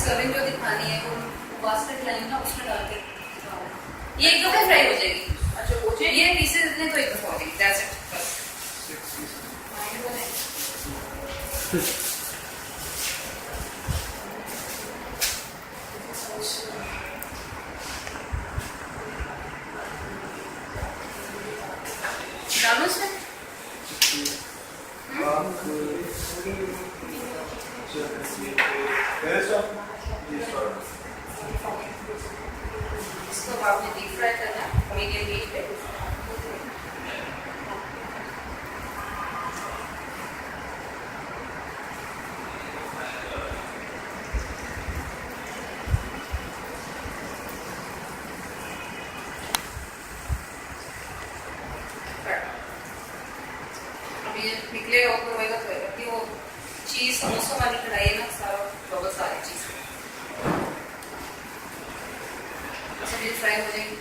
Serving जो दिखानी है वो बास्केट लाइन ना उसमें डाल के ये एक दफे फ्राई हो जाएगी। अच्छा हो जाएगी, ये पीसेस इतने तो एक दफा हो जाएगी, दैट्स इट बस। डालो इसमें इसको आपने डीप फ्राई करना मीडियम हीट पे। अब ये निकलेगा ऊपर होएगा तो होएगा कि वो चीज समोसा वाली कढ़ाई है ना, सारा बहुत सारी चीज सब ये फ्राई हो जाएगी।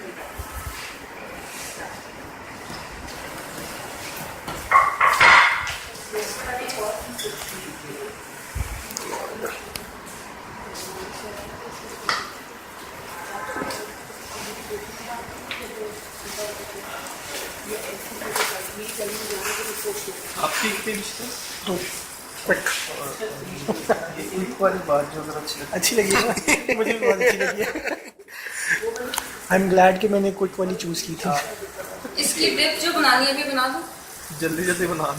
आपकी कितनी रिश्ते तो क्विक एक वाली बात जो अगर अच्छी लगी है ना मुझे भी बहुत अच्छी लगी है। आई एम ग्लैड कि मैंने क्विक वाली चूज की थी। इसकी डिप जो बनानी है अभी बना दो। जल्दी जल्दी बना